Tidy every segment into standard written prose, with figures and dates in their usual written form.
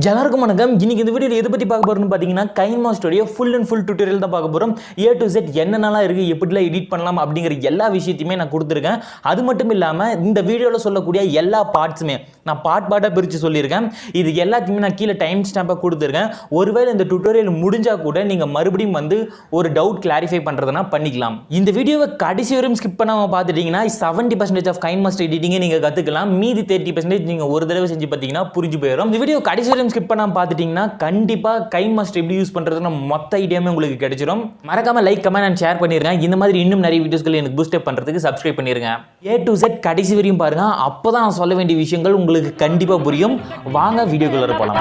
எல்லாருக்கும் வணக்கம். இன்னைக்கு இந்த வீடியோவில் எதை பற்றி பார்க்க போகிறோம்னு பார்த்தீங்கன்னா கைன்மாஸ்டருடைய ஃபுல் அண்ட் ஃபுல் டியூட்டோரியல் தான் பார்க்க போகிறோம். A to Z என்னென்னலாம் இருக்குது, எப்படிலாம் எடிட் பண்ணலாம் அப்படிங்கிற எல்லா விஷயத்தையுமே நான் கொடுத்துருக்கேன். அது மட்டும் இல்லாமல் இந்த வீடியோவில் சொல்லக்கூடிய எல்லா பார்ட்ஸுமே நான் பார்ட்டாக பிரித்து சொல்லியிருக்கேன். இது எல்லாத்தையுமே நான் கீழே டைம் ஸ்டாம்பாக கொடுத்துருக்கேன். ஒருவேளை இந்த டியூட்டோரியல் முடிஞ்சால் கூட நீங்கள் மறுபடியும் வந்து ஒரு டவுட் கிளாரிஃபை பண்ணுறதுனா பண்ணிக்கலாம். இந்த வீடியோவை கடைசி வரையும் ஸ்கிப் பண்ணாமல் பார்த்துட்டிங்கன்னா 70% ஆஃப் கைன்மாஸ்டர் எடிட்டிங்கை நீங்கள் கற்றுக்கலாம். மீதி 30% நீங்கள் ஒரு தடவை செஞ்சு பார்த்தீங்கன்னா புரிஞ்சு போயிடும். இந்த வீடியோ கடைசி ஸ்கிப் பண்ணாம பார்த்துட்டீங்கன்னா கண்டிப்பா கைன்மாஸ்டர் எப்படி யூஸ் பண்றதுன்னு மொத்த ஐடியாமே உங்களுக்கு கிடைச்சிடும். மறக்காம லைக், கமெண்ட் அண்ட் ஷேர் பண்ணிருங்க. இந்த மாதிரி இன்னும் நிறைய வீடியோஸ்களை எனக்கு பூஸ்ட் அப் பண்றதுக்கு சப்ஸ்கிரைப் பண்ணிருங்க. A to Z கடைசி வரையும் பாருங்க. அப்பதான் நான் சொல்ல வேண்டிய விஷயங்கள் உங்களுக்கு கண்டிப்பா புரியும். வாங்க வீடியோக்குள்ள போலாம்.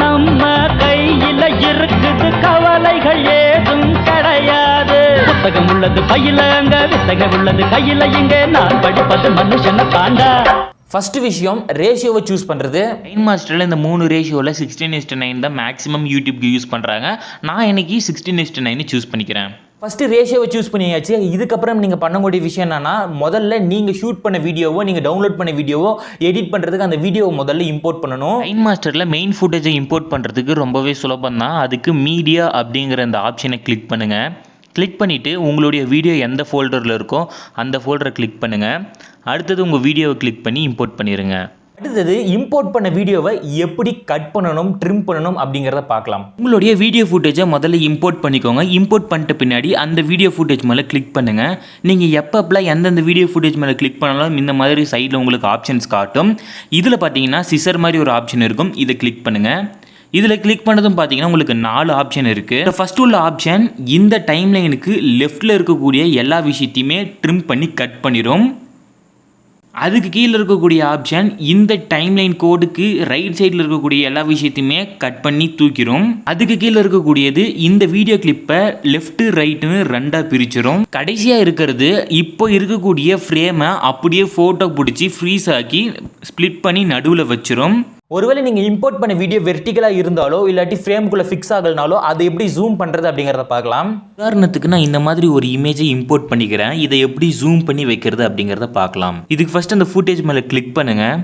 நம்ம கையில இருக்குது, கவலைகள் ஏதும் கிடையாது. புத்தகம் உள்ளது கையில, அங்க வித்தகம் உள்ளது கையில, இங்க நான் படிப்பது மனுஷனை தாண்டா. ஃபர்ஸ்ட் விஷயம் ரேஷியோவை சூஸ் பண்ணுறது. கைன்மாஸ்டரில் இந்த 3 ரேஷியோவில் 16:9 தான் மேக்ஸிமம் யூடியூப்க்கு யூஸ் பண்ணுறாங்க. நான் இன்னைக்கு 16:9 சூஸ் பண்ணிக்கிறேன். ஃபஸ்ட்டு ரேஷியோவை சூஸ் பண்ணியாச்சு. இதுக்கப்புறம் நீங்கள் பண்ணக்கூடிய விஷயம் என்னன்னா, முதல்ல நீங்கள் ஷூட் பண்ண வீடியோவோ நீங்கள் டவுன்லோட் பண்ண வீடியோவோ எடிட் பண்ணுறதுக்கு அந்த வீடியோவை முதல்ல இம்போர்ட் பண்ணணும். கைன்மாஸ்டரில் மெயின் ஃபுட்டேஜை இம்போர்ட் பண்ணுறதுக்கு ரொம்பவே சுலபம் தான். அதுக்கு மீடியா அப்படிங்கிற அந்த ஆப்ஷனை கிளிக் பண்ணுங்கள். கிளிக் பண்ணிவிட்டு உங்களுடைய வீடியோ எந்த ஃபோல்டரில் இருக்கோ அந்த ஃபோல்டரை கிளிக் பண்ணுங்கள். அடுத்தது உங்கள் வீடியோவை கிளிக் பண்ணி இம்போர்ட் பண்ணிடுங்க. அடுத்தது இம்போர்ட் பண்ண வீடியோவை எப்படி கட் பண்ணணும், ட்ரிம் பண்ணணும் அப்படிங்கிறத பார்க்கலாம். உங்களுடைய வீடியோ ஃபுட்டேஜை முதல்ல இம்போர்ட் பண்ணிக்கோங்க. இம்போர்ட் பண்ணிட்ட பின்னாடி அந்த வீடியோ ஃபுட்டேஜ் மேலே கிளிக் பண்ணுங்கள். நீங்கள் எப்பப்பெல்லாம் எந்தெந்த வீடியோ ஃபுட்டேஜ் மேலே கிளிக் பண்ணாலும் இந்த மாதிரி சைடில் உங்களுக்கு ஆப்ஷன்ஸ் காட்டும். இதில் பார்த்தீங்கன்னா சிசர் மாதிரி ஒரு ஆப்ஷன் இருக்கும். இதை கிளிக் பண்ணுங்கள். இதில் கிளிக் பண்ணதும் பார்த்தீங்கன்னா உங்களுக்கு 4 ஆப்ஷன் இருக்குது. ஃபர்ஸ்ட் உள்ள ஆப்ஷன் இந்த டைம் லைனுக்கு லெஃப்டில் இருக்கக்கூடிய எல்லா விஷயத்தையுமே ட்ரிம் பண்ணி கட் பண்ணிடும். அதுக்கு கீழே இருக்கக்கூடிய ஆப்ஷன் இந்த டைம்லைன் கோடுக்கு ரைட் சைடில் இருக்கக்கூடிய எல்லா விஷயத்தையுமே கட் பண்ணி தூக்கிடும். அதுக்கு கீழே இருக்கக்கூடியது இந்த வீடியோ கிளிப்பை லெஃப்ட் ரைட்டுன்னு 2ஆக பிரிச்சிடும். கடைசியாக இருக்கிறது இப்போ இருக்கக்கூடிய ஃப்ரேமை அப்படியே ஃபோட்டோ பிடிச்சி ஃப்ரீஸ் ஆக்கி ஸ்ப்ளிட் பண்ணி நடுவில் வச்சிரும். ஒருவேளை நீங்கள் இம்போர்ட் பண்ண வீடியோ வெர்டிகலாக இருந்தாலோ இல்லாட்டி ஃப்ரேமுக்குள்ளே ஃபிக்ஸ் ஆகலனாலோ அதை எப்படி ஜூம் பண்ணுறது அப்படிங்கிறத பார்க்கலாம். உதாரணத்துக்கு நான் இந்த மாதிரி ஒரு இமேஜை இம்போர்ட் பண்ணிக்கிறேன். இதை எப்படி ஜூம் பண்ணி வைக்கிறது அப்படிங்கிறத பார்க்கலாம். இதுக்கு ஃபஸ்ட் அந்த ஃபுட்டேஜ் மேலே கிளிக் பண்ணுங்கள்.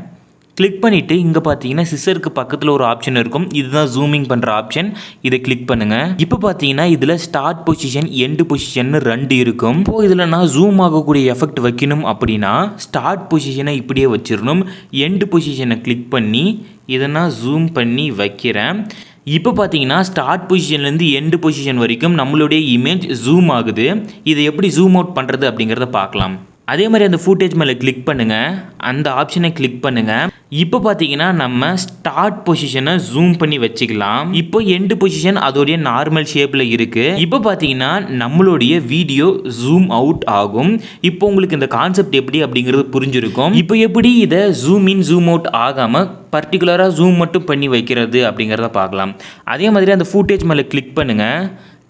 கிளிக் பண்ணிவிட்டு இங்கே பார்த்தீங்கன்னா சிசருக்கு பக்கத்தில் ஒரு ஆப்ஷன் இருக்கும். இதுதான் ஜூமிங் பண்ணுற ஆப்ஷன். இதை கிளிக் பண்ணுங்கள். இப்போ பார்த்தீங்கன்னா இதில் ஸ்டார்ட் பொசிஷன், எண்டு பொசிஷன் 2 இருக்கும். இப்போது இதில் நான் ஜூம் ஆகக்கூடிய எஃபெக்ட் வைக்கணும் அப்படின்னா ஸ்டார்ட் பொசிஷனை இப்படியே வச்சிடணும். எண்டு பொசிஷனை கிளிக் பண்ணி இதை நான் ஜூம் பண்ணி வைக்கிறேன். இப்போ பார்த்தீங்கன்னா ஸ்டார்ட் பொசிஷன்லேருந்து எண்டு பொசிஷன் வரைக்கும் நம்மளுடைய இமேஜ் ஜூம் ஆகுது. இதை எப்படி ஜூம் அவுட் பண்ணுறது அப்படிங்கிறத பார்க்கலாம். அதே மாதிரி அந்த ஃபுட்டேஜ் மேலே கிளிக் பண்ணுங்கள். அந்த ஆப்ஷனை கிளிக் பண்ணுங்கள். இப்போ பார்த்தீங்கன்னா நம்ம ஸ்டார்ட் பொசிஷனை ஜூம் பண்ணி வச்சுக்கலாம். இப்போ எண்டு பொசிஷன் அதோடைய நார்மல் ஷேப்பில் இருக்குது. இப்போ பார்த்தீங்கன்னா நம்மளுடைய வீடியோ ஜூம் அவுட் ஆகும். இப்போ உங்களுக்கு இந்த கான்செப்ட் எப்படி அப்படிங்கிறது புரிஞ்சிருக்கும். இப்போ எப்படி இதை ஜூம் இன் ஜூம் அவுட் ஆகாமல் பர்டிகுலராக ஜூம் மட்டும் பண்ணி வைக்கிறது அப்படிங்கிறத பார்க்கலாம். அதே மாதிரி அந்த ஃபுட்டேஜ் மேலே கிளிக் பண்ணுங்கள்.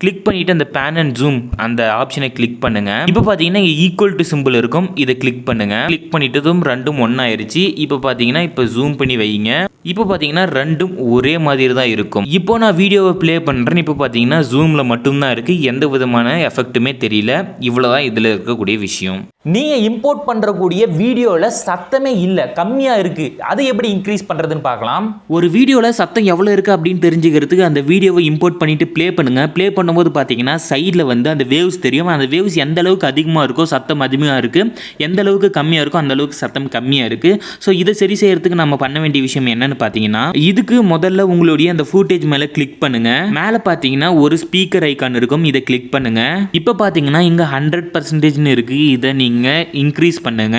கிளிக் பண்ணிவிட்டு அந்த பேன் அண்ட் ஜூம் அந்த ஆப்ஷனை கிளிக் பண்ணுங்கள். இப்போ பார்த்தீங்கன்னா ஈக்குவல் டு சிம்பிள் இருக்கும். இதை கிளிக் பண்ணுங்கள். கிளிக் பண்ணிட்டதும் 2ம் ஒன்றாயிருச்சு. இப்போ பார்த்தீங்கன்னா இப்போ ஜூம் பண்ணி வைங்க. இப்போ பார்த்தீங்கன்னா 2ம் ஒரே மாதிரி தான் இருக்கும். இப்போ நான் வீடியோவை ப்ளே பண்ணுறேன். இப்போ பார்த்தீங்கன்னா ஜூமில் மட்டும்தான் இருக்குது. எந்த விதமான எஃபெக்ட்டுமே தெரியல. இவ்வளோதான் இதில் இருக்கக்கூடிய விஷயம். நீங்கள் இம்போர்ட் பண்ணுறக்கூடிய வீடியோவில் சத்தமே இல்லை, கம்மியாக இருக்குது. அதை எப்படி இன்க்ரீஸ் பண்ணுறதுன்னு பார்க்கலாம். ஒரு வீடியோவில் சத்தம் எவ்வளோ இருக்குது அப்படின்னு தெரிஞ்சுக்கிறதுக்கு அந்த வீடியோவை இம்போர்ட் பண்ணிவிட்டு ப்ளே பண்ணுங்கள். ப்ளே பண்ணும்போது பார்த்தீங்கன்னா சைடில் வந்து அந்த வேவ்ஸ் தெரியும். அந்த வேவ்ஸ் எந்த அளவுக்கு அதிகமாக இருக்கோ சத்தம் அதிகமாக இருக்குது, எந்த அளவுக்கு கம்மியாக இருக்கோ அந்த அளவுக்கு சத்தம் கம்மியாக இருக்குது. ஸோ இதை சரி செய்யறதுக்கு நம்ம பண்ண வேண்டிய விஷயம் என்னன்னு பார்த்தீங்கன்னா, இதுக்கு முதல்ல உங்களுடைய அந்த ஃபுட்டேஜ் மேலே கிளிக் பண்ணுங்க. மேலே பார்த்தீங்கன்னா ஒரு ஸ்பீக்கர் ஐக்கான் இருக்கும். இதை கிளிக் பண்ணுங்க. இப்போ பார்த்தீங்கன்னா இங்கே 100% இருக்கு. இதை நீங்கள் இன்க்ரீஸ் பண்ணுங்க.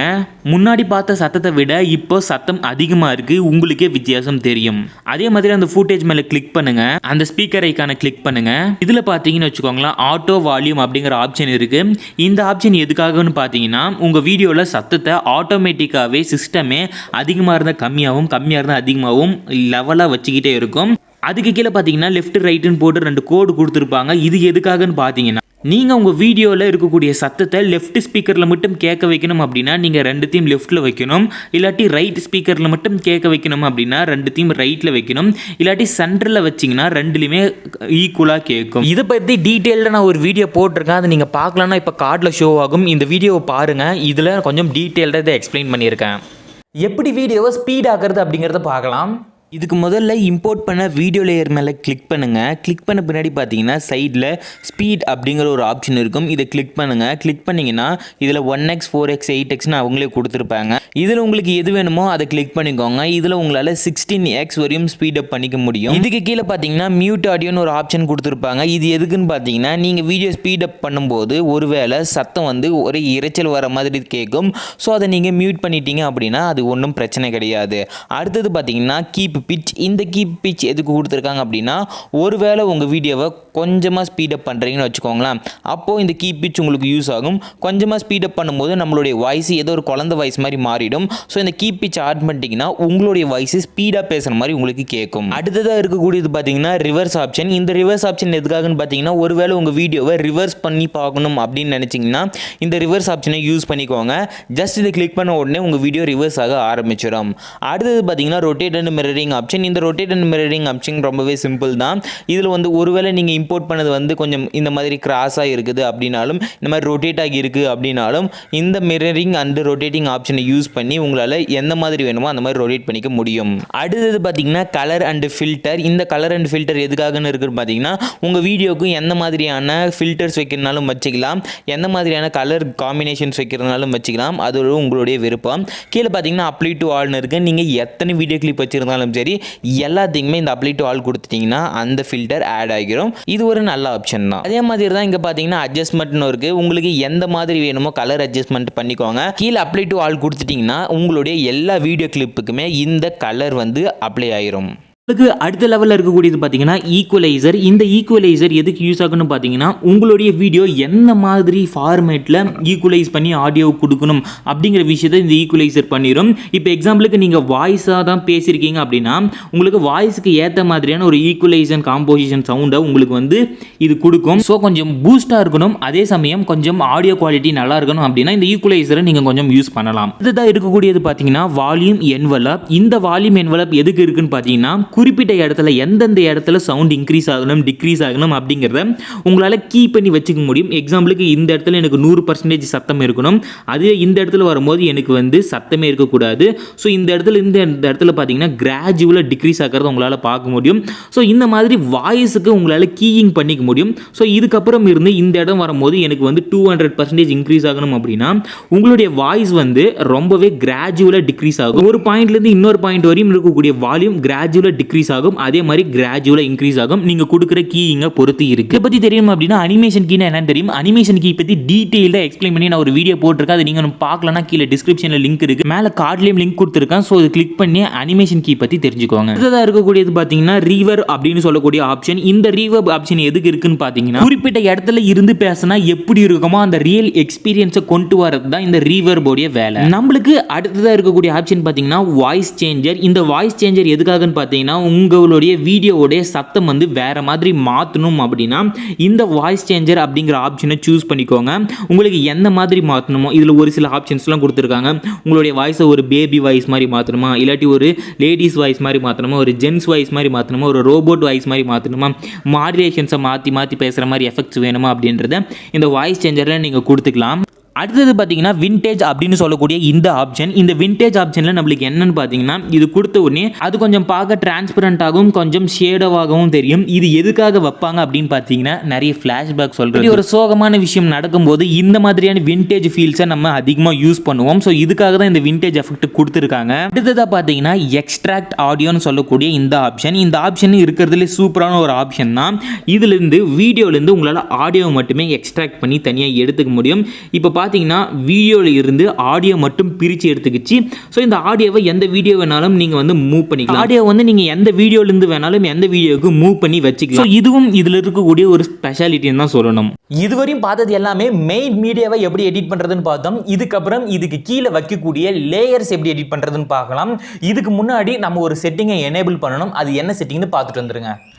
முன்னாடி பார்த்த சத்தத்தை விட இப்போ சத்தம் அதிகமாக இருக்கு. உங்களுக்கே வித்தியாசம் தெரியும். அதே மாதிரி அந்த ஃபுட்டேஜ் மேலே கிளிக் பண்ணுங்க. அந்த ஸ்பீக்கர் ஐக்கானை கிளிக் பண்ணுங்க. இதில் பார்த்தீங்கன்னு வச்சுக்கோங்களேன், ஆட்டோ வால்யூம் அப்படிங்கிற ஆப்ஷன் இருக்கு. இந்த ஆப்ஷன் எதுக்காகன்னு பார்த்தீங்கன்னா உங்கள் வீடியோவில் சத்தத்தை ஆட்டோமேட்டிக்காகவே சிஸ்டமே அதிகமாக இருந்தால் கம்மியாகவும், கம்மியாக இருந்தால் அதிகமாகவும் லெவலாக வச்சுக்கிட்டே இருக்கும். அதுக்கு கீழே பார்த்தீங்கன்னா லெஃப்ட் ரைட்டுன்னு போட்டு 2 கோடு கொடுத்துருப்பாங்க. இது எதுக்காகன்னு பார்த்தீங்கன்னா நீங்கள் உங்கள் வீடியோவில் இருக்கக்கூடிய சத்தத்தை லெஃப்ட் ஸ்பீக்கரில் மட்டும் கேட்க வைக்கணும் அப்படின்னா நீங்கள் 2த்தையும் லெஃப்ட்டில் வைக்கணும். இல்லாட்டி ரைட் ஸ்பீக்கரில் மட்டும் கேட்க வைக்கணும் அப்படின்னா 2த்தையும் ரைட்டில் வைக்கணும். இல்லாட்டி சென்டரில் வச்சிங்கன்னா 2லையுமே ஈக்குவலாக கேட்கும். இதை பற்றி டீட்டெயில்டாக நான் ஒரு வீடியோ போட்டிருக்கேன். அதை நீங்கள் பார்க்கலன்னா இப்போ கார்டில் ஷோ ஆகும். இந்த வீடியோவை பாருங்கள். இதில் கொஞ்சம் டீட்டெயில்டாக இதை எக்ஸ்பிளைன் பண்ணியிருக்கேன். எப்படி வீடியோவை ஸ்பீட் ஆக்குறது அப்படிங்கிறத பார்க்கலாம். இதுக்கு முதல்ல இம்போர்ட் பண்ண வீடியோ லேயர் மேலே கிளிக் பண்ணுங்கள். கிளிக் பண்ண பின்னாடி பார்த்தீங்கன்னா சைடில் ஸ்பீட் அப்படிங்கிற ஒரு ஆப்ஷன் இருக்கும். இதை கிளிக் பண்ணுங்கள். கிளிக் பண்ணிங்கன்னா இதில் 1x 4x 8xன்னு அவங்களே கொடுத்துருப்பாங்க. இதில் உங்களுக்கு எது வேணுமோ அதை கிளிக் பண்ணிக்கோங்க. இதில் உங்களால் 16x வரையும் ஸ்பீடப் பண்ணிக்க முடியும். இதுக்கு கீழே பார்த்தீங்கன்னா மியூட் ஆடியோன்னு ஒரு ஆப்ஷன் கொடுத்துருப்பாங்க. இது எதுக்குன்னு பார்த்தீங்கன்னா நீங்கள் வீடியோ ஸ்பீடப் பண்ணும்போது ஒருவேளை சத்தம் வந்து ஒரு இரைச்சல் வர மாதிரி கேட்கும். ஸோ அதை நீங்கள் மியூட் பண்ணிட்டீங்க அப்படின்னா அது ஒன்றும் பிரச்சனை கிடையாது. அடுத்தது பார்த்தீங்கன்னா கீப் பிட்ச். இந்த கீப் பிட்ச் எதுக்கு கொடுத்துருக்காங்க அப்படின்னா ஒருவேளை உங்கள் வீடியோவை கொஞ்சமாக ஸ்பீடப் பண்ணுறீங்கன்னு வச்சுக்கோங்களேன், அப்போது இந்த கீப் பிட்ச் உங்களுக்கு யூஸ் ஆகும். கொஞ்சமாக ஸ்பீடப் பண்ணும்போது நம்மளுடைய வாய்ஸ் ஏதோ ஒரு குழந்தை வாய்ஸ் மாதிரி மாறிடும். ஸோ இந்த கீப் பிட்ச் ஆட் பண்ணிட்டீங்கன்னா உங்களுடைய வாய்ஸ் ஸ்பீடாக பேசுகிற மாதிரி உங்களுக்கு கேட்கும். அடுத்ததாக இருக்கக்கூடியது பார்த்தீங்கன்னா ரிவர்ஸ் ஆப்ஷன். இந்த ரிவர்ஸ் ஆப்ஷன் எதுக்காகன்னு பார்த்தீங்கன்னா ஒருவேளை உங்கள் வீடியோவை ரிவர்ஸ் பண்ணி பார்க்கணும் அப்படின்னு நினச்சிங்கன்னா இந்த ரிவர்ஸ் ஆப்ஷனை யூஸ் பண்ணிக்கோங்க. ஜஸ்ட் இதை கிளிக் பண்ண உடனே உங்கள் வீடியோ ரிவர்ஸ் ஆக ஆரம்பிச்சிடும். அடுத்தது பார்த்தீங்கன்னா ரொட்டேட் அண்ட் மிரரிங் ஆப்ஷன். இந்த ரொட்டேட் அண்ட் மிரரிங் ஆப்ஷன் ரொம்பவே சிம்பிள் தான். இதில் வந்து ஒருவேளை நீங்கள் இம்போர்ட் பண்ணது வந்து கொஞ்சம் இந்த மாதிரி கிராஸாக இருக்குது அப்படின்னாலும் இந்த மாதிரி ரொட்டேட் ஆகி இருக்குது அப்படின்னாலும் இந்த மிரரிங் அண்ட் ரொட்டேட்டிங் ஆப்ஷனை யூஸ் பண்ணி உங்களால் எந்த மாதிரி வேணுமோ அந்த மாதிரி ரொட்டேட் பண்ணிக்க முடியும். அடுத்தது பார்த்தீங்கன்னா கலர் அண்ட் ஃபில்டர். இந்த கலர் அண்ட் ஃபில்டர் எதுக்காகன்னு இருக்குன்னு பார்த்தீங்கன்னா உங்கள் வீடியோக்கு எந்த மாதிரியான ஃபில்டர்ஸ் வைக்கிறதுனாலும் வச்சுக்கலாம், எந்த மாதிரியான கலர் காம்பினேஷன்ஸ் வைக்கிறதுனாலும் வச்சுக்கலாம். அது உங்களுடைய விருப்பம். கீழே பார்த்தீங்கன்னா அப்ளை டு ஆல்னு இருக்குது. நீங்கள் எத்தனை வீடியோ கிளிப் வச்சுருந்தாலும் சரி எல்லாத்தையுமே இந்த அப்ளை டு ஆல் கொடுத்துட்டிங்கன்னா அந்த ஃபில்டர் ஆட் ஆகிரும். இது ஒரு நல்ல ஆப்ஷன் தான். அதே மாதிரி தான் இங்கே பார்த்தீங்கன்னா அட்ஜஸ்ட்மெண்ட்னு இருக்குது. உங்களுக்கு எந்த மாதிரி வேணுமோ கலர் அட்ஜஸ்ட்மெண்ட் பண்ணிக்கோங்க. கீழே அப்ளை டு ஆல் கொடுத்துட்டிங்கன்னா உங்களுடைய எல்லா வீடியோ கிளிப்புக்குமே இந்த கலர் வந்து அப்ளை ஆகிரும். உங்களுக்கு அடுத்த லெவலில் இருக்கக்கூடியது பார்த்தீங்கன்னா ஈக்குவலைசர். இந்த ஈக்குவலைசர் எதுக்கு யூஸ் ஆகுன்னு பார்த்தீங்கன்னா உங்களுடைய வீடியோ எந்த மாதிரி ஃபார்மேட்டில் ஈக்குவலைஸ் பண்ணி ஆடியோ கொடுக்கணும் அப்படிங்கிற விஷயத்தை இந்த ஈக்குவலைசர் பண்ணிடும். இப்போ எக்ஸாம்பிளுக்கு நீங்கள் வாய்ஸாக தான் பேசியிருக்கீங்க அப்படின்னா உங்களுக்கு வாய்ஸுக்கு ஏற்ற மாதிரியான ஒரு ஈக்குவலைசேஷன் காம்போசிஷன் சவுண்டை உங்களுக்கு வந்து இது கொடுக்கும். ஸோ கொஞ்சம் பூஸ்டாக இருக்கணும், அதே சமயம் கொஞ்சம் ஆடியோ குவாலிட்டி நல்லா இருக்கணும் அப்படின்னா இந்த ஈக்குவலைசரை நீங்கள் கொஞ்சம் யூஸ் பண்ணலாம். இதுதான் இருக்கக்கூடியது பார்த்தீங்கன்னா வால்யூம் என்வலப். இந்த வால்யூம் என்வலப் எதுக்கு இருக்குன்னு பார்த்தீங்கன்னா குறிப்பிட்ட இடத்துல எந்தெந்த இடத்துல சவுண்ட் இன்க்ரீஸ் ஆகணும் டிக்ரீஸ் ஆகணும் அப்படிங்கிறத உங்களால் கீ பண்ணி வச்சுக்க முடியும். எக்ஸாம்பிளுக்கு இந்த இடத்துல எனக்கு 100% சத்தம் இருக்கணும், அதே இந்த இடத்துல வரும்போது எனக்கு வந்து சத்தமே இருக்கக்கூடாது. ஸோ இந்த இடத்துல பார்த்தீங்கன்னா கிராஜுவலாக டிக்ரீஸ் ஆகிறத உங்களால் பார்க்க முடியும். ஸோ இந்த மாதிரி வாய்ஸுக்கு உங்களால் கீயிங் பண்ணிக்க முடியும். ஸோ இதுக்கப்புறம் இருந்து இந்த இடம் வரும்போது எனக்கு வந்து 200% இன்க்ரீஸ் ஆகணும் அப்படின்னா உங்களுடைய வாய்ஸ் வந்து ரொம்பவே கிராஜுவலாக டிக்ரீஸ் ஆகும். ஒரு பாயிண்ட்லேருந்து இன்னொரு பாயிண்ட் வரையும் இருக்கக்கூடிய வால்யூம் கிராஜுவலாக டிக்ரீஸ் ஆகும், அதே மாதிரி கிராஜுவலா இன்க்ரீஸ் ஆகும். நீங்க கொடுக்கிற கீயிங்க பொறுத்து இருக்கு. இதை பத்தி தெரியும் அப்படின்னா அனிமேஷன் கீனா என்னன்னு தெரியும். அனிமேஷன் கீ பத்தி டீடைலா எக்ஸ்பிளைன் பண்ணி நான் ஒரு வீடியோ போட்டிருக்கேன். அது நீங்க பார்க்கலன்னா கீழே டிஸ்கிரிப்ஷன்ல லிங்க் இருக்கு, மேல கார்ட்லயும் லிங்க் கொடுத்துருக்கேன். ஸோ இது கிளிக் பண்ணி அனிமேஷன் கீ பத்தி தெரிஞ்சுக்கோங்க. அடுத்ததா இருக்கக்கூடியது பாத்தீங்கன்னா ரீவர்ப் அப்படின்னு சொல்லக்கூடிய ஆப்ஷன். இந்த ரீவர்ப் ஆப்ஷன் எதுக்கு இருக்குன்னு பாத்தீங்கன்னா குறிப்பிட்ட இடத்துல இருந்து பேசினா எப்படி இருக்குமோ அந்த ரியல் எக்ஸ்பீரியன்ஸை கொண்டு வரது தான் இந்த ரீவர்போடைய வேலை. நம்மளுக்கு அடுத்ததா இருக்கக்கூடிய ஆப்ஷன் பாத்தீங்கன்னா வாய்ஸ் சேஞ்சர். இந்த வாய்ஸ் சேஞ்சர் எதுக்காகன்னு பாத்தீங்கன்னா உங்களுடைய வீடியோவுடைய சத்தம் வந்து வேற மாதிரி மாற்றணும் அப்படின்னா இந்த வாய்ஸ் சேஞ்சர் அப்படிங்கிற ஆப்ஷனை சூஸ் பண்ணிக்கோங்க. உங்களுக்கு எந்த மாதிரி மாற்றணுமோ இதில் ஒரு சில ஆப்ஷன்ஸ்லாம் கொடுத்துருக்காங்க. உங்களுடைய வாய்ஸை ஒரு பேபி வாய்ஸ் மாதிரி மாற்றணுமா, இல்லாட்டி ஒரு லேடிஸ் வாய்ஸ் மாதிரி மாற்றணுமா, ஒரு ஜென்ஸ் வாய்ஸ் மாதிரி மாற்றணுமா, ஒரு ரோபோட் வாய்ஸ் மாதிரி மாற்றணுமா, மாடுலேஷன்ஸை மாற்றி பேசுகிற மாதிரி எஃபெக்ட்ஸ் வேணுமா அப்படின்றத இந்த வாய்ஸ் சேஞ்சரில் நீங்கள் கொடுத்துக்கலாம். அடுத்தது பார்த்தீங்கன்னா விண்டேஜ் அப்படின்னு சொல்லக்கூடிய இந்த ஆப்ஷன். இந்த விண்டேஜ் ஆப்ஷனில் நம்மளுக்கு என்னன்னு பார்த்தீங்கன்னா இது கொடுத்த உடனே அது கொஞ்சம் பார்க்க டிரான்ஸ்பரண்டாகவும் கொஞ்சம் ஷேடோவாகவும் தெரியும். இது எதுக்காக வைப்பாங்க அப்படின்னு பார்த்தீங்கன்னா நிறைய ஃப்ளாஷ்பேக் சொல்கிறது ஒரு சோகமான விஷயம் நடக்கும்போது இந்த மாதிரியான விண்டேஜ் ஃபீல்ஸை நம்ம அதிகமாக யூஸ் பண்ணுவோம். ஸோ இதுக்காக தான் இந்த விண்டேஜ் எஃபெக்ட் கொடுத்துருக்காங்க. அடுத்ததாக பார்த்தீங்கன்னா எக்ஸ்ட்ராக்ட் ஆடியோன்னு சொல்லக்கூடிய இந்த ஆப்ஷன். இந்த ஆப்ஷன் இருக்கிறதுல சூப்பரான ஒரு ஆப்ஷன் தான். இதுலேருந்து வீடியோலேருந்து உங்களால் ஆடியோ மட்டுமே எக்ஸ்ட்ராக்ட் பண்ணி தனியாக எடுத்துக்க முடியும். இப்போ பார்த்தீங்கன்னா வீடியோவில் இருந்து ஆடியோ மட்டும் பிரித்து எடுத்துக்கிச்சு. ஸோ இந்த ஆடியோவை எந்த வீடியோ வேணாலும் நீங்கள் வந்து மூவ் பண்ணிக்கலாம். ஆடியோ வந்து நீங்கள் எந்த வீடியோலேருந்து வேணாலும் எந்த வீடியோவுக்கு மூவ் பண்ணி வச்சுக்கலாம். இதுவும் இதில் இருக்கக்கூடிய ஒரு ஸ்பெஷாலிட்டின்னு தான் சொல்லணும். இதுவரையும் பார்த்தது எல்லாமே மெயின் மீடியாவை எப்படி எடிட் பண்ணுறதுன்னு பார்த்தோம். இதுக்கப்புறம் இதுக்கு கீழே வைக்கக்கூடிய லேயர்ஸ் எப்படி எடிட் பண்ணுறதுன்னு பார்க்கலாம். இதுக்கு முன்னாடி நம்ம ஒரு செட்டிங்கை எனேபிள் பண்ணணும். அது என்ன செட்டிங்னு பார்த்துட்டு வந்துருங்க.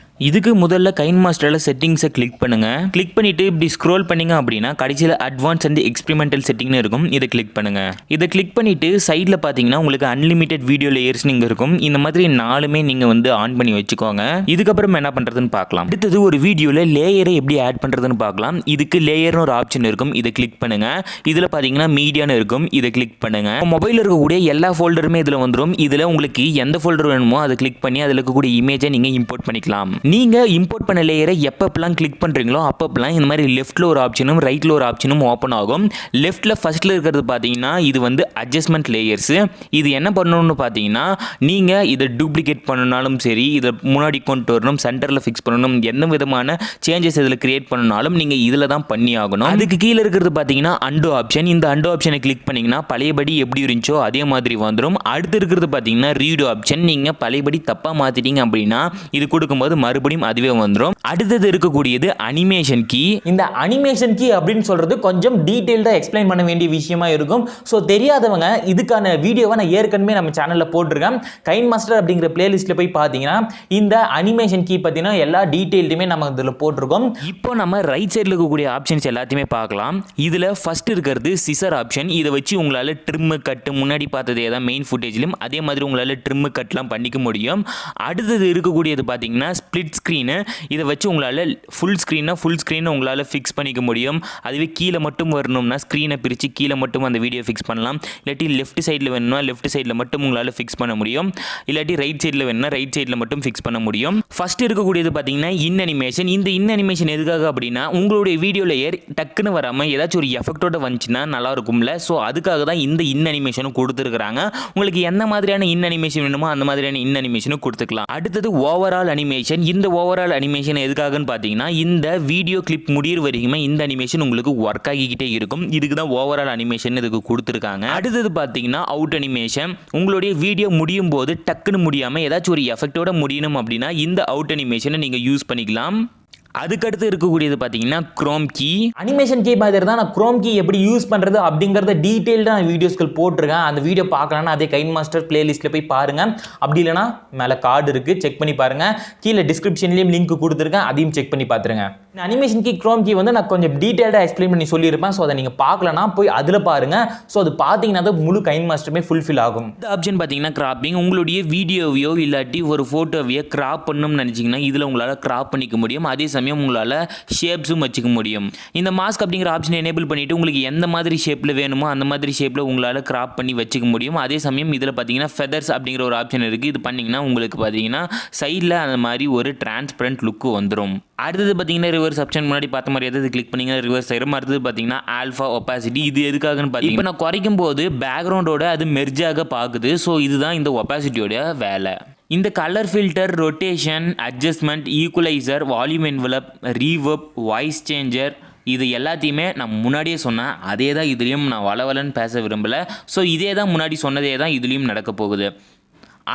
இதுக்கு முதல்ல கைன்மாஸ்டரில் செட்டிங்ஸை கிளிக் பண்ணுங்கள். கிளிக் பண்ணிவிட்டு இப்படி ஸ்க்ரோல் பண்ணிங்க அப்படின்னா கடைசியில் அட்வான்ஸ் அண்ட் எக்ஸ்பெரிமெண்டல் செட்டிங்னு இருக்கும். இதை கிளிக் பண்ணுங்கள். இதை கிளிக் பண்ணிவிட்டு சைடில் பார்த்தீங்கன்னா உங்களுக்கு அன்லிமிட்டெட் வீடியோ லேயர்ஸ் நீங்கள் இருக்கும். இந்த மாதிரி 4மே நீங்கள் வந்து ஆன் பண்ணி வச்சுக்கோங்க. இதுக்கப்புறம் என்ன பண்ணுறதுன்னு பார்க்கலாம். அடுத்தது ஒரு வீடியோவில் லேயரை எப்படி ஆட் பண்ணுறதுன்னு பார்க்கலாம். இதுக்கு லேயர்னு ஒரு ஆப்ஷன் இருக்கும். இதை கிளிக் பண்ணுங்கள். இதில் பார்த்தீங்கன்னா மீடியான்னு இருக்கும். இதை கிளிக் பண்ணுங்கள். மொபைலில் இருக்கக்கூடிய எல்லா ஃபோல்டருமே இதில் வந்துடும். இதில் உங்களுக்கு எந்த ஃபோல்டர் வேணுமோ அதை கிளிக் பண்ணி அதில் இருக்கக்கூடிய இமேஜை நீங்கள் இம்போர்ட் பண்ணிக்கலாம். நீங்கள் இம்போர்ட் பண்ண லேயரை எப்பப்பெல்லாம் கிளிக் பண்ணுறீங்களோ அப்பப்பெல்லாம் இந்த மாதிரி லெஃப்ட்டில் ஒரு ஆப்ஷனும் ரைட்டில் ஒரு ஆப்ஷனும் ஓப்பன் ஆகும். லெஃப்ட்டில் ஃபஸ்ட்டில் இருக்கிறது பார்த்தீங்கன்னா இது வந்து அட்ஜஸ்ட்மெண்ட் லேயர்ஸு. இது என்ன பண்ணணும்னு பார்த்தீங்கன்னா நீங்கள் இதை டூப்ளிகேட் பண்ணனாலும் சரி, இதை முன்னாடி கொண்டு வரணும், சென்டரில் ஃபிக்ஸ் பண்ணணும், எந்த விதமான சேஞ்சஸ் இதில் கிரியேட் பண்ணனாலும் நீங்கள் இதில் தான் பண்ணி ஆகணும். அதுக்கு கீழே இருக்கிறது பார்த்தீங்கன்னா அண்டோ ஆப்ஷன். இந்த அண்டோ ஆப்ஷனை கிளிக் பண்ணிங்கன்னா பழையபடி எப்படி இருந்துச்சோ அதே மாதிரி வந்துடும். அடுத்து இருக்கிறது பார்த்தீங்கன்னா ரீடோ ஆப்ஷன். நீங்கள் பழையபடி தப்பாக மாற்றிட்டீங்க அப்படின்னா இது கொடுக்கும்போது மறுபடியும் அதுவே வந்துடும். அடுத்தது இருக்கக்கூடியது அனிமேஷன் கீ. இந்த அனிமேஷன் கீ அப்படின்னு சொல்றது கொஞ்சம் டீடைல்டா எக்ஸ்பிளைன் பண்ண வேண்டிய விஷயமா இருக்கும். ஸோ தெரியாதவங்க இதுக்கான வீடியோவை நான் ஏற்கனவே நம்ம சேனலில் போட்டிருக்கேன். கைன்மாஸ்டர் அப்படிங்கிற பிளேலிஸ்ட்ல போய் பார்த்தீங்கன்னா இந்த அனிமேஷன் கீ பற்றின எல்லா டீட்டெயிலுமே நம்ம இதில் போட்டிருக்கோம். இப்போ நம்ம ரைட் சைடில் இருக்கக்கூடிய ஆப்ஷன்ஸ் எல்லாத்தையுமே பார்க்கலாம். இதில் ஃபர்ஸ்ட் இருக்கிறது சிசர் ஆப்ஷன். இதை வச்சு உங்களால் ட்ரிம்மு கட்டு முன்னாடி பார்த்ததே தான் மெயின் ஃபுட்டேஜ்லையும் அதே மாதிரி உங்களால் ட்ரிம்மு கட்லாம் பண்ணிக்க முடியும். அடுத்தது இருக்கக்கூடியது பார்த்தீங்கன்னா ஸ்பிளிட் ஸ்க்ரீனு. இதை வச்சு உங்களால் ஃபுல் ஸ்க்ரீனை உங்களால் ஃபிக்ஸ் பண்ணிக்க முடியும். அதுவே கீழே மட்டும் வரணும்னா ஸ்க்ரீனை பிரித்து கீழே மட்டும் அந்த வீடியோ ஃபிக்ஸ் பண்ணலாம். இல்லாட்டி லெஃப்ட் சைடில் வேணும்னா லெஃப்ட் சைடில் மட்டும் உங்களால் ஃபிக்ஸ் பண்ண முடியும். இல்லாட்டி ரைட் சைடில் வேணும்னா ரைட் சைடில் மட்டும் ஃபிக்ஸ் பண்ண முடியும். ஃபர்ஸ்ட் இருக்கக்கூடியது பார்த்தீங்கன்னா இன் அனிமேஷன். இந்த இன் அனிமேஷன் எதுக்காக அப்படின்னா உங்களுடைய வீடியோ லேயர் டக்குன்னு வராமல் ஏதாச்சும் ஒரு எஃபெக்டோட வந்துச்சுன்னா நல்லா இருக்கும்ல. ஸோ அதுக்காக தான் இந்த இன் அனிமேஷனும் கொடுத்துருக்குறாங்க. உங்களுக்கு எந்த மாதிரியான இன் அனிமேஷன் வேணுமோ அந்த மாதிரியான இன் அனிமேஷனும் கொடுத்துக்கலாம். அடுத்தது ஓவரால் அனிமேஷன். இந்த ஓவரால் அனிமேஷன் எதுக்காகன்னு பார்த்தீங்கன்னா இந்த வீடியோ கிளிப் முடிகிற வரைக்குமே இந்த அனிமேஷன் உங்களுக்கு ஒர்க் ஆகிக்கிட்டே இருக்கும். இதுக்கு தான் ஓவரால் அனிமேஷன் இதுக்கு கொடுத்துருக்காங்க. அடுத்தது பார்த்தீங்கன்னா அவுட் அனிமேஷன். உங்களுடைய வீடியோ முடியும் போது டக்குன்னு முடியாமல் ஏதாச்சும் ஒரு எஃபெக்டோட முடியணும் அப்படின்னா இந்த அவுட் அனிமேஷனை நீங்கள் யூஸ் பண்ணிக்கலாம். அதுக்கடுத்து இருக்கக்கூடியது பார்த்தீங்கன்னா குரோம் கீ. அனிமேஷன் கீ மாதிரி தான் நான் குரோம் கீ எப்படி யூஸ் பண்ணுறது அப்படிங்கிறத டீட்டெயில்டாக நான் வீடியோஸ்கள் போட்டிருக்கேன். அந்த வீடியோ பார்க்கலான்னா அதே கைன்மாஸ்டர் பிளேலிஸ்ட்டில் போய் பாருங்கள். அப்படி இல்லைனா மேலே கார்டு இருக்குது, செக் பண்ணி பாருங்கள். கீழே டிஸ்கிரிப்ஷன்லேயும் லிங்க் கொடுத்துருக்கேன், அதையும் செக் பண்ணி பார்த்துருங்க. இந்த அனிமேஷன் கீ குரோம் கீ வந்து நான் கொஞ்சம் டீட்டெயில்டாக எக்ஸ்பிளைன் பண்ணி சொல்லியிருப்பேன். ஸோ அதை நீங்கள் பார்க்கலன்னா போய் அதில் பாருங்கள். ஸோ அது பார்த்தீங்கன்னா தான் முழு கைன்மாஸ்டருமே ஃபுல்ஃபில் ஆகும். இந்த ஆப்ஷன் பார்த்தீங்கன்னா கிராப்பிங். உங்களுடைய வீடியோவையோ இல்லாட்டி ஒரு ஃபோட்டோவையோ கிராப் பண்ணணும்னு நினச்சிங்கன்னா இதில் உங்களால் கிராப் பண்ணிக்க முடியும். அதே சமயம் உங்களால் ஷேப்ஸும் வச்சுக்க முடியும். இந்த மாஸ்க் அப்படிங்கிற ஆப்ஷனை எனேபிள் பண்ணிவிட்டு உங்களுக்கு எந்த மாதிரி ஷேப்பில் வேணுமோ அந்த மாதிரி ஷேப்பில் உங்களால் கிராப் பண்ணி வச்சுக்க முடியும். அதே சமயம் இதில் பார்த்தீங்கன்னா ஃபெதர்ஸ் அப்படிங்கிற ஒரு ஆப்ஷன் இருக்குது. இது பண்ணிங்கன்னா உங்களுக்கு பார்த்தீங்கன்னா சைடில் அந்த மாதிரி ஒரு டிரான்ஸ்பரண்ட் லுக்கு வந்துடும். அடுத்தது பார்த்தீங்கன்னா ரிவர்ஸ் ஆப்ஷன். முன்னாடி பார்த்த மாதிரி எதாவது கிளிக் பண்ணிங்கன்னா ரிவர்ஸ் ஆயிரும். அடுத்தது பார்த்தீங்கன்னா ஆல்ஃபா ஒப்பாசிட்டி. இது எதுக்காகன்னு பார்த்தீங்கன்னா இப்போ நான் குறைக்கும் போது பேக்ரவுண்டோட அது மெர்ஜாக பார்க்குது. ஸோ இதுதான் இந்த ஒப்பாசிட்டியோட வேலை. இந்த colour filter, rotation, adjustment, equaliser, volume envelope, reverb, voice changer இது எல்லாத்தையுமே நான் முன்னாடியே சொன்னேன். அதே தான் இதுலேயும் நான் வளவலன்னு பேச விரும்பலை. ஸோ இதே தான் முன்னாடி சொன்னதே தான் இதுலேயும் நடக்க போகுது.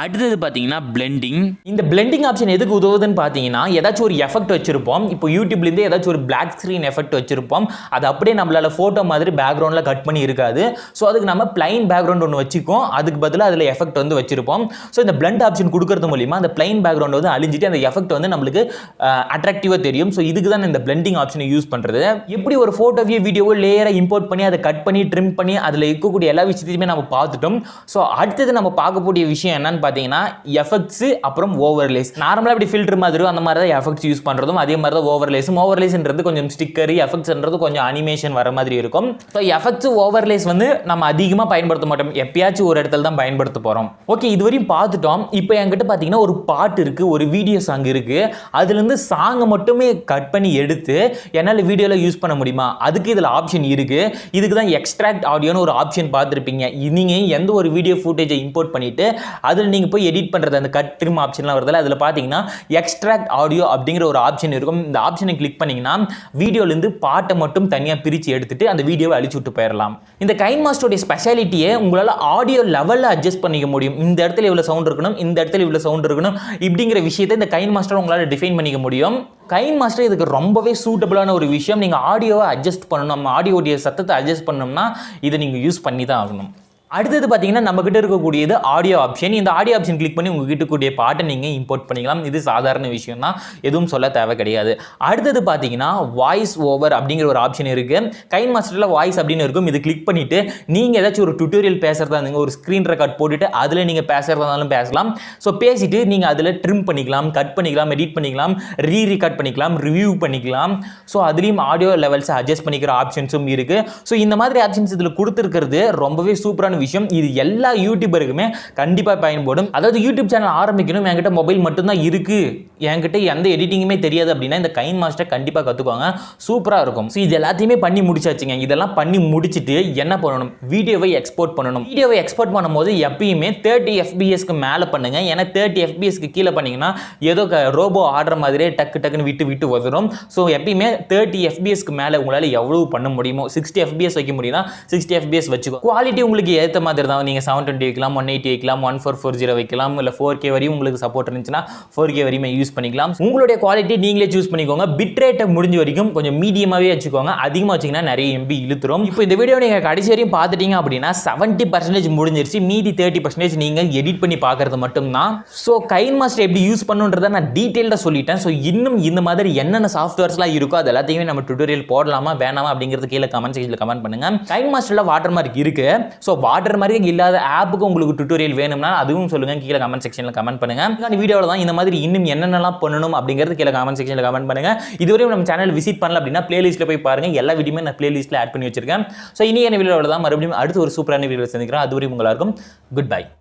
அடுத்தது பார்த்தீங்கன்னா பிளெண்டிங். இந்த பிளெண்டிங் ஆப்ஷன் எதுக்கு உதவுதுன்னு பார்த்தீங்கன்னா ஏதாச்சும் ஒரு எஃபெக்ட் வச்சிருப்போம். இப்போ யூடியூப்லேருந்து ஏதாச்சும் ஒரு பிளாக் ஸ்க்ரீன் எஃபெக்ட் வச்சிருப்போம். அது அப்படியே நம்மளால ஃபோட்டோ மாதிரி பேக்ரவுண்டில் கட் பண்ணி இருக்காது. ஸோ அதுக்கு நம்ம பிளைன் பேக்ரவுண்ட் ஒன்று வச்சுக்கோம். அதுக்கு பதிலாக அதில் எஃபெக்ட் வந்து வச்சிருப்போம். ஸோ இந்த பிளெண்ட் ஆப்ஷன் கொடுக்கறது மூலிமா அந்த பிளைன் பேக்ரவுண்ட் வந்து அழிஞ்சிட்டு அந்த எஃபெக்ட் வந்து நம்மளுக்கு அட்ராக்டிவாக தெரியும். ஸோ இதுக்கு தான் இந்த பிளெண்டிங் ஆப்ஷனை யூஸ் பண்ணுறது. எப்படி ஒரு ஃபோட்டோவையோ வீடியோவோ லேயரை இம்போர்ட் பண்ணி அதை கட் பண்ணி ட்ரிம் பண்ணி அதில் இருக்கக்கூடிய எல்லா விஷயத்தையுமே நம்ம பார்த்துட்டோம். ஸோ அடுத்தது நம்ம பார்க்கக்கூடிய விஷயம் என்னன்னு பார்த்தீங்கன்னா எஃபெக்ட்ஸ் அப்புறம் ஓவர்லேஸ். நார்மலாக இப்படி ஃபில்டர் மாதிரி அந்த மாதிரி தான் எஃபெக்ட்ஸ் யூஸ் பண்ணுறதும் அதே மாதிரி தான் ஓவர்லேஸும். ஓவர்லேஸ்ன்றது கொஞ்சம் ஸ்டிக்கர், எஃபெக்ட்ஸ்ன்றது கொஞ்சம் அனிமேஷன் வர மாதிரி இருக்கும். ஸோ எஃபெக்ட்ஸ் ஓவர்லேஸ் வந்து நம்ம அதிகமாக பயன்படுத்த மாட்டோம். எப்பயாச்சும் ஒரு இடத்துல தான் பயன்படுத்த போகிறோம். ஓகே, இதுவரையும் பார்த்துட்டோம். இப்போ என்கிட்ட பார்த்தீங்கன்னா ஒரு பாட்டு இருக்குது, ஒரு வீடியோ சாங் இருக்குது. அதுலேருந்து சாங்கை மட்டுமே கட் பண்ணி எடுத்து என்னால் வீடியோவில் யூஸ் பண்ண முடியுமா? அதுக்கு இதில் ஆப்ஷன் இருக்குது. இதுக்கு தான் எக்ஸ்ட்ராக்ட் ஆடியோன்னு ஒரு ஆப்ஷன் பார்த்துருப்பீங்க. நீங்கள் எந்த ஒரு வீடியோ ஃபுட்டேஜை இம்போர்ட் பண்ணிவிட்டு அதில் நீங்கள் போய் எடிட் பண்ணுறது அந்த கட் ட்ரிம் ஆப்ஷன்லாம் வருதுல, அதில் பார்த்தீங்கன்னா எக்ஸ்ட்ராக்ட் ஆடியோ அப்படிங்கிற ஒரு ஆப்ஷன் இருக்கும். இந்த ஆப்ஷனை கிளிக் பண்ணிங்கன்னா வீடியோலேருந்து பாட்டை மட்டும் தனியாக பிரித்து எடுத்துட்டு அந்த வீடியோவை அழிச்சு விட்டு போயிடலாம். இந்த கைன்மாஸ்டருடைய ஸ்பெஷாலிட்டியை உங்களால் ஆடியோ லெவலில் அட்ஜஸ்ட் பண்ணிக்க முடியும். இந்த இடத்துல இவ்வளோ சவுண்ட் இருக்கணும், இந்த இடத்துல இவ்வளோ சவுண்ட் இருக்கணும், இப்படிங்கிற விஷயத்தை இந்த கைன்மாஸ்டர் உங்களால் டிஃபைன் பண்ணிக்க முடியும். கைன்மாஸ்டர் இதுக்கு ரொம்பவே சூட்டபிளான ஒரு விஷயம். நீங்கள் ஆடியோவை அட்ஜஸ்ட் பண்ணணும், நம்ம ஆடியோடைய சத்தத்தை அட்ஜஸ்ட் பண்ணணும்னா இதை நீங்கள் யூஸ் பண்ணி தான் ஆகணும். அடுத்தது பார்த்தீங்கன்னா நம்ம கிட்ட இருக்கக்கூடியது ஆடியோ ஆப்ஷன். இந்த ஆடியோ ஆப்ஷன் கிளிக் பண்ணி உங்ககிட்ட இருக்கக்கூடிய பாட்டை நீங்கள் இம்போர்ட் பண்ணிக்கலாம். இது சாதாரண விஷயம் தான், எதுவும் சொல்ல தேவை கிடையாது. அடுத்தது பார்த்தீங்கன்னா வாய்ஸ் ஓவர் அப்படிங்கிற ஒரு ஆப்ஷன் இருக்கு. கைன்மாஸ்டரில் வாய்ஸ் அப்படின்னு இருக்கும். இது கிளிக் பண்ணிட்டு நீங்கள் ஏதாச்சும் ஒரு டுட்டோரியல் பேசுறதா இருந்தீங்க, ஒரு ஸ்க்ரீன் ரெக்கார்ட் போட்டுட்டு அதில் நீங்கள் பேசுறதா இருந்தாலும் பேசலாம். ஸோ பேசிட்டு நீங்கள் அதில் ட்ரிம் பண்ணிக்கலாம், கட் பண்ணிக்கலாம், எடிட் பண்ணிக்கலாம், ரெக்கார்ட் பண்ணிக்கலாம், ரிவ்யூ பண்ணிக்கலாம். ஸோ அதுலேயும் ஆடியோ லெவல்ஸை அட்ஜஸ்ட் பண்ணிக்கிற ஆப்ஷன்ஸும் இருக்கு. ஸோ இந்த மாதிரி ஆப்ஷன்ஸ் இதில் கொடுத்துருக்கிறது ரொம்பவே சூப்பரான விஷயம். இது எல்லா யூடியூபருக்குமே கண்டிப்பாக பயன்படும். அதாவது யூடியூப் சேனல் ஆரம்பிக்கணும், என்கிட்ட மொபைல் மட்டும்தான் இருக்கு, என்கிட்ட எந்த எடிட்டிங்குமே தெரியாது அப்படின்னா இந்த கைன்மாஸ்டர் கண்டிப்பாக கற்றுக்கோங்க, சூப்பராக இருக்கும். ஸோ இது எல்லாத்தையுமே பண்ணி முடிச்சாச்சுங்க. இதெல்லாம் பண்ணி முடிச்சுட்டு என்ன பண்ணணும், வீடியோவை எக்ஸ்போர்ட் பண்ணணும். வீடியோவை எக்ஸ்போர்ட் பண்ணும்போது எப்பயுமே 30 FPSக்கு மேலே பண்ணுங்க. ஏன்னா 30 FPSக்கு கீழே பண்ணீங்கன்னா ஏதோ ரோபோ ஆடுற மாதிரியே டக்கு டக்குன்னு விட்டு வரும். ஸோ எப்பயுமே 30 FPSக்கு மேலே உங்களால் எவ்வளவு பண்ண முடியுமோ, 60 FPS வைக்க முடியும்னா 60 FPS வச்சுக்கோ. குவாலிட்டி உங்களுக்கு ஏற்ற மாதிரி தான். நீங்கள் 720 வைக்கலாம், 180 வைக்கலாம், 1440 வைக்கலாம், இல்லை 4K வரையும் உங்களுக்கு சப்போர்ட் இருந்துச்சுன்னா 4K வரையுமே யூஸ் பண்ணிக்கலாம். உங்களுடைய குவாலிட்டி நீங்களே சூஸ் பண்ணிக்கோங்க. பிட் ரேட்டை முடிஞ்ச வரைக்கும் கொஞ்சம் மீடியமாகவே வச்சுக்கோங்க. அதிகமாக வச்சிங்கன்னா நிறைய MB இழுத்துரும். இப்போ இந்த வீடியோ நீங்கள் கடைசி வரையும் பார்த்துட்டீங்க அப்படின்னா 70% முடிஞ்சிருச்சு. மீதி 30% நீங்கள் எடிட் பண்ணி பார்க்கறது மட்டும்தான். ஸோ கைன்மாஸ்டர் எப்படி யூஸ் பண்ணுன்றதை நான் டீட்டெயிலாக சொல்லிட்டேன். ஸோ இன்னும் இந்த மாதிரி என்னென்ன சாஃப்ட்வேர்ஸ்லாம் இருக்கோ அது எல்லாத்தையுமே நம்ம டுட்டோரியல் போடலாமா வேணாமா அப்படிங்கிறது கீழே கமெண்ட் செக்ஷனில் கமெண்ட் பண்ணுங்க. கைன்மாஸ்டரில் வாட்டர் மார்க் இருக்கு. ஸோ வாட்டர் மார்க் இல்லாத ஆப்புக்கு உங்களுக்கு டுட்டோரியல் வேணும்னா அதுவும் சொல்லுங்க, கீழே கமெண்ட் செக்ஷனில் கமெண்ட் பண்ணுங்க. இந்த வீடியோவில் தான் இந்த மாதிரி இன்னும் என்னென்னலாம் பண்ணணும் அப்படிங்கிறது கீழே கமெண்ட் செக்ஷனில் கமெண்ட் பண்ணுங்க. இதுவரையும் நம்ம சேனல் விசிட் பண்ணல அப்படின்னா பிளேலிஸ்ட்டில் போய் பாருங்க. எல்லா வீடியோமே நான் பிளேலிஸ்ட்டில் ஆட் பண்ணி வச்சிருக்கேன். ஸோ இனி என்ன வீடியோவில் தான் மறுபடியும் அடுத்து ஒரு சூப்பரான வீடியோ சந்திக்கிறேன். அதுவரை உங்களாருக்கும் குட் பை.